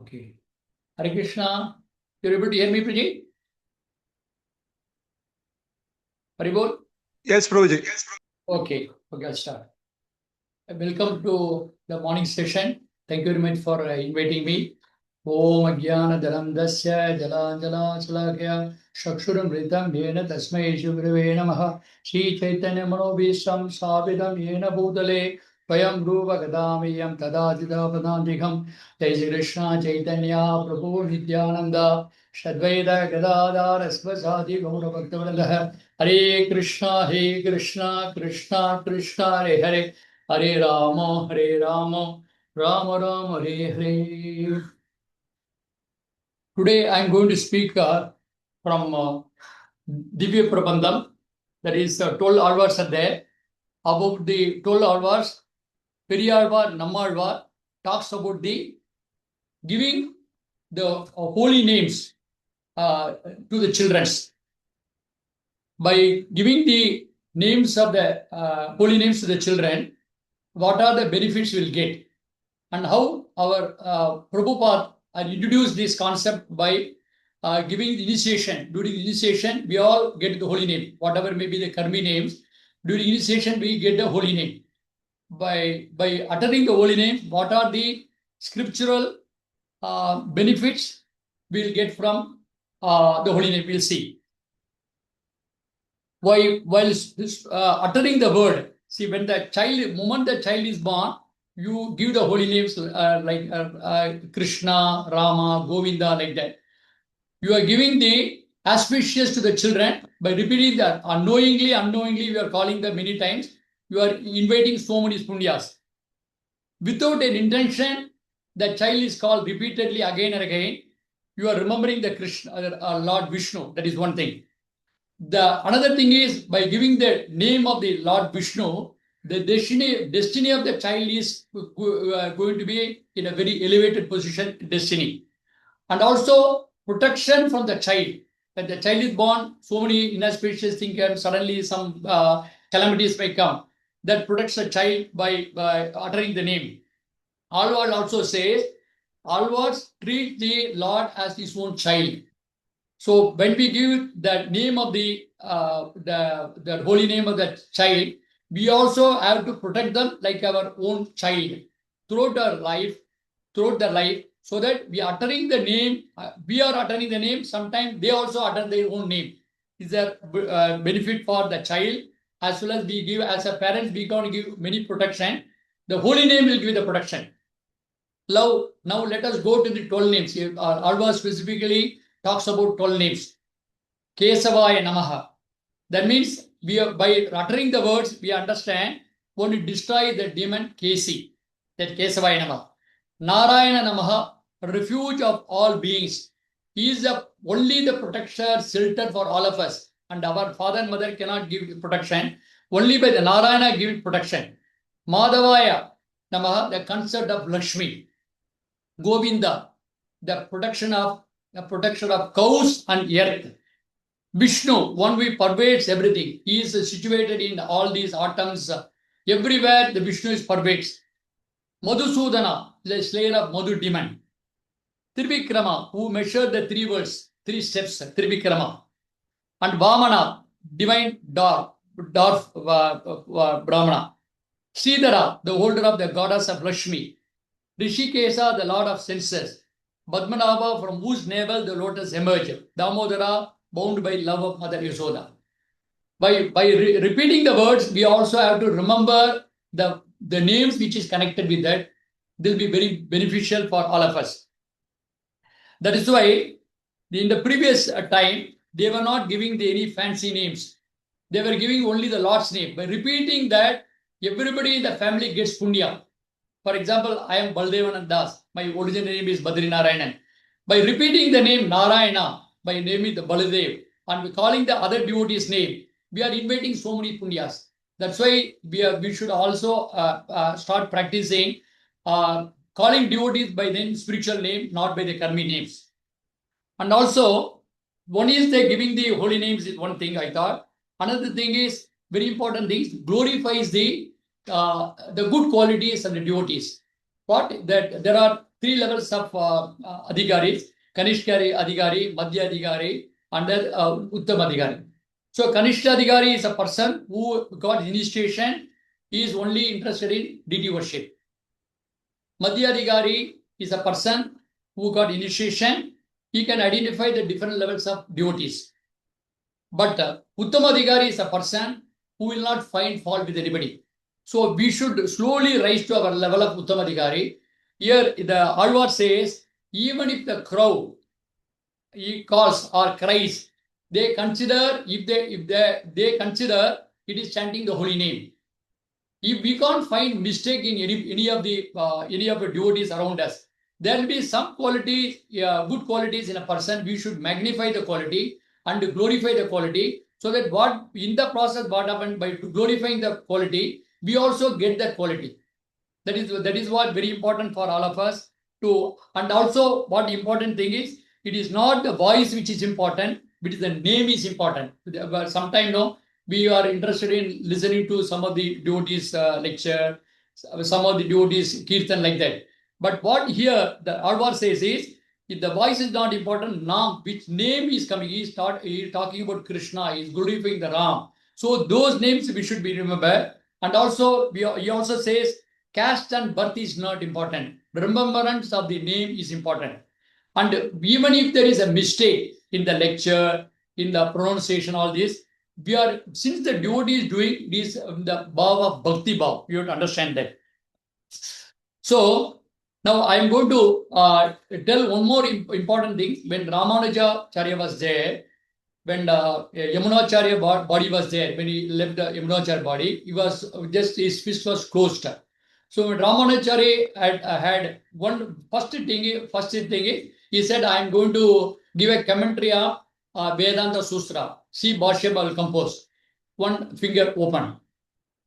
Okay. Hare Krishna. You're able to hear me, Praji? Haribol? Yes, Prabhuji. Okay. Okay, I'll start. Welcome to the morning session. Thank you very much for inviting me. Om Ajnana Dalamdasya Jalanjala Chalakya Shakshuram Ritam Yena Tasmai Shugurave Namaha Shri Chaitanya Manobhisam Savidam Yena Bhutale Vayam Rupa Gadamiyam Tadadida Padandikam Jai Shri Krishna Chaitanya Prabhu Nityananda Shadvaita Gadadhar Asvasadi Gaura Bhaktavranda Hare Krishna Krishna Krishna Hare Hare Hare Rama Rama Hare Hare. Today I am going to speak from Divya Prabandham, that is 12 Alvars are there. About the 12 Alvars, Periyalvar Nammalvar talks about the giving the holy names to the children. By giving the names of the holy names to the children, what are the benefits we'll get, and how our Prabhupada introduced this concept by giving the initiation. During initiation, we all get the holy name, whatever may be the karmi names. During initiation, we get the holy name. By uttering the holy name, what are the scriptural benefits we'll get from the holy name? We'll see. While uttering the word, see, when the moment the child is born, you give the holy names like Krishna, Rama, Govinda, like that. You are giving the auspicious to the children by repeating that. Unknowingly, we are calling them many times. You are inviting so many punyas. Without an intention, the child is called repeatedly again and again. You are remembering the Krishna, Lord Vishnu. That is one thing. The another thing is, by giving the name of the Lord Vishnu, the destiny of the child is going to be in a very elevated position, destiny. And also protection from the child. When the child is born, so many inauspicious things can suddenly some calamities may come. That protects the child by uttering the name. Alvard also says, Alvards treat the Lord as his own child. So when we give the name of the holy name of the child, we also have to protect them like our own child throughout their life, so that we are uttering the name. Sometimes they also utter their own name. Is a benefit for the child, as well as we give as a parent, we can give many protection. The holy name will give the protection. Now let us go to the 12 names. Alva specifically talks about 12 names. Kesavaya Namaha. That means by uttering the words, we understand want to destroy the demon Kesi. That Kesavaya Namaha. Narayana Namaha, refuge of all beings. He is only the protector, shelter for all of us. And our father and mother cannot give protection. Only by the Narayana give protection. Madhavaya Namaha, the concept of Lakshmi. Govinda, the protection of cows and earth. Vishnu, one who pervades everything. He is situated in all these atoms. Everywhere the Vishnu is pervades. Madhusudana, the slayer of Madhu demon. Trivikrama, who measured the 3 words, 3 steps, Trivikrama. And Vamana, divine dwarf Brahmana. Sridhara, the holder of the goddess of Lakshmi. Rishikesa, the lord of senses. Padmanabha, from whose navel the lotus emerged. Damodara, bound by love of Mother Yashoda. By repeating the words, we also have to remember the names which is connected with that. This will be very beneficial for all of us. That is why in the previous time, they were not giving any fancy names. They were giving only the Lord's name. By repeating that, everybody in the family gets punya. For example, I am Baladevanand Das. My original name is Badri Narayanan. By repeating the name Narayana, by naming the Baladev, and calling the other devotee's name, we are inviting so many punyas. That's why we should also start practicing calling devotees by their spiritual name, not by the karmi names. And also, one is the giving the holy names is one thing I thought. Another thing is, very important thing, glorifies the good qualities of the devotees. What that there are three levels of Adhigaris: Kanishkari Adhigari, Madhya Adhigari, and Uttam Adhigari. So Kanishka Adhigari is a person who got initiation. He is only interested in deity worship. Madhya Adhigari is a person who got initiation. He can identify the different levels of devotees. But Uttam Adhigari is a person who will not find fault with anybody. So we should slowly rise to our level of Uttam Adhigari. Here the Alvar says, even if the crowd he calls or cries, they consider if they consider it is chanting the holy name. If we can't find mistake in any of the devotees around us, there will be some qualities, good qualities in a person. We should magnify the quality and glorify the quality, so that what in the process what happened by glorifying the quality, we also get that quality. That is what very important for all of us to. And also, what important thing is, it is not the voice which is important, but the name is important. Sometimes no, we are interested in listening to some of the devotees lecture, some of the devotees kirtan like that. But what here the Alvar says is, if the voice is not important, Nam, which name is coming, he is talking about Krishna, he is glorifying the Ram. So those names we should be remember. And also, he also says, caste and birth is not important. Remembrance of the name is important. And even if there is a mistake in the lecture, in the pronunciation, all this, we are, since the devotee is doing this, the bhav of bhakti bhav, you have to understand that. So now I am going to tell one more important thing. When Ramanujacharya was there, when Yamunacharya body was there, when he left the Yamunacharya body, he was just, his fist was closed. So when Ramanujacharya had one first thing, he said, I am going to give a commentary of Vedanta Sutra. See, Bhashya will compose. One finger open.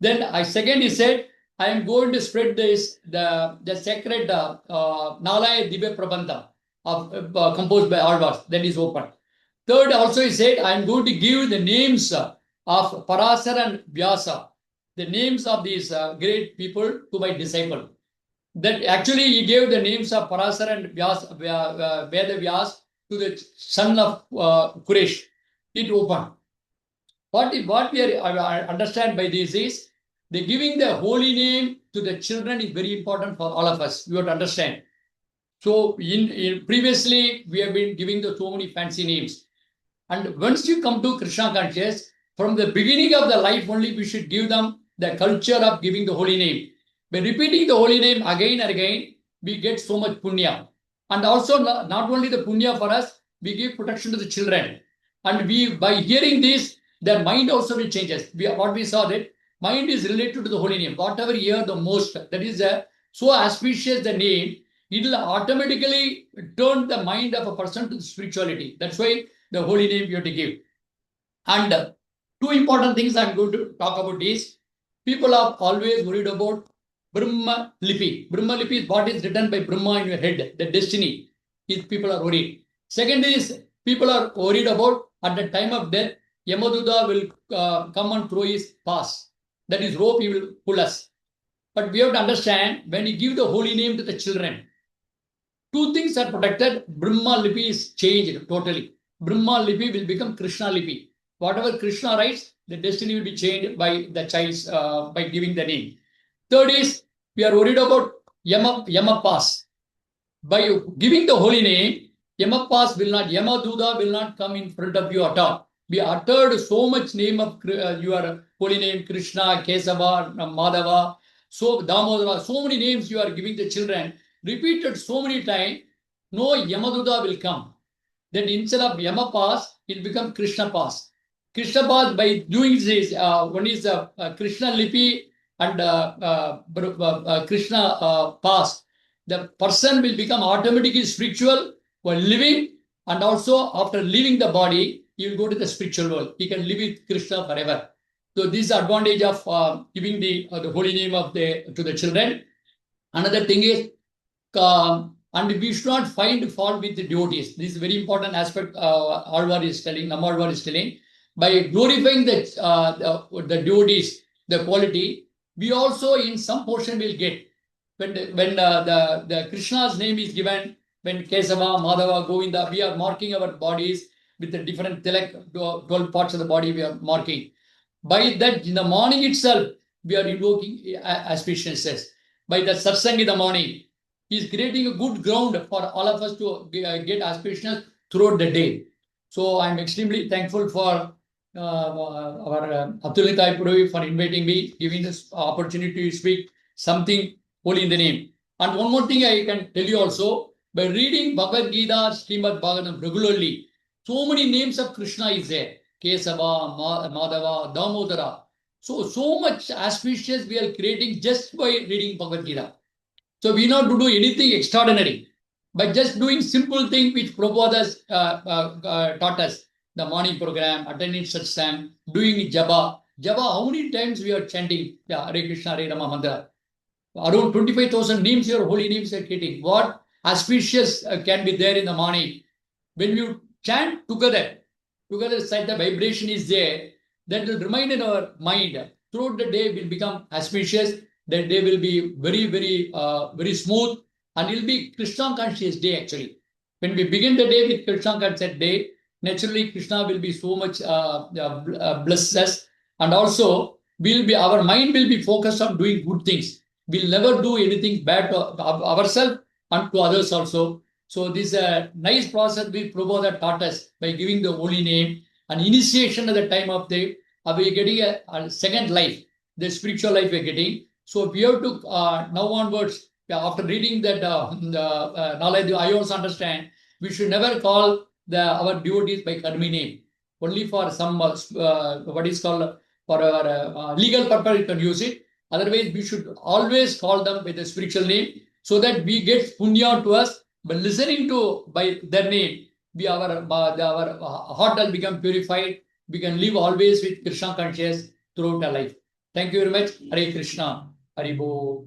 Then second he said, I am going to spread this the sacred Nalaya Divya Prabandha of composed by Alvars. That is open. Third also he said, I am going to give the names of Parasara and Vyasa, the names of these great people to my disciple. That actually he gave the names of Parasara and Vyasa, Veda Vyas to the son of Kuresh. It opened. What we understand by this is, the giving the holy name to the children is very important for all of us. You have to understand. So in previously we have been giving the so many fancy names. And once you come to Krishna conscious, from the beginning of the life only, we should give them the culture of giving the holy name. By repeating the holy name again and again, we get so much punya. And also not only the punya for us, we give protection to the children. And we, by hearing this, their mind also will change. What we saw that mind is related to the holy name. Whatever you hear the most, that is so auspicious the name, it will automatically turn the mind of a person to the spirituality. That's why the holy name you have to give. And two important things I'm going to talk about is, people are always worried about Brahma Lipi. Brahma Lipi is what is written by Brahma in your head, the destiny. People are worried. Second is, people are worried about at the time of death, Yamaduta will come and throw his pass. That is rope he will pull us. But we have to understand, when you give the holy name to the children, two things are protected. Brahma Lipi is changed totally. Brahma Lipi will become Krishna Lipi. Whatever Krishna writes, the destiny will be changed by the child's, by giving the name. Third is, we are worried about Yama pass. By giving the holy name, Yama pass will not, Yamaduta will not come in front of you at all. We uttered so much name of your holy name, Krishna, Kesava, Madhava, so Damodara, so many names you are giving the children, repeated so many times, no Yamaduta will come. Then instead of Yama pass, it becomes Krishna pass. Krishna pass, by doing this, one is Krishna Lipi and Krishna pass. The person will become automatically spiritual while living, and also after leaving the body, he will go to the spiritual world. He can live with Krishna forever. So this is the advantage of giving the holy name to the children. Another thing is, and we should not find fault with the devotees. This is a very important aspect Alvar is telling, Nammalvar is telling. By glorifying the devotees, the quality, we also in some portion will get. when the Krishna's name is given, when Kesava, Madhava, Govinda, we are marking our bodies with the different 12 parts of the body we are marking. By that, in the morning itself, we are invoking auspiciousness. By the satsang in the morning, he is creating a good ground for all of us to get auspiciousness throughout the day. So I'm extremely thankful for our Atulita Prabhu for inviting me, giving this opportunity to speak something holy in the name. And one more thing I can tell you also, by reading Bhagavad Gita, Srimad Bhagavatam regularly, so many names of Krishna is there. Kesava, Madhava, Damodara. So much auspicious we are creating just by reading Bhagavad Gita. So we not to do anything extraordinary, by just doing simple thing which Prabhupada has taught us. The morning program, attending satsang, doing japa. Japa, how many times we are chanting Hare Krishna, Hare Rama mantra? Around 25,000 names, your holy names are getting. What auspicious can be there in the morning? When you chant together, such the vibration is there, that will remain in our mind. Throughout the day will become auspicious. That day will be very smooth, and it will be Krishna conscious day actually. When we begin the day with Krishna conscious day, naturally Krishna will be so much bless us, and also our mind will be focused on doing good things. We'll never do anything bad to ourselves and to others also. So this is a nice process which Prabhupada taught us by giving the holy name and initiation at the time of the we are getting a second life, the spiritual life we are getting. So we have to now onwards, after reading that knowledge, I also understand we should never call our devotees by Karmi name. Only for some what is called for our legal purpose you can use it. Otherwise, we should always call them by the spiritual name so that we get punya to us. But listening to by their name, our heart will become purified. We can live always with Krishna conscious throughout our life. Thank you very much. Hare Krishna. Hare Bo.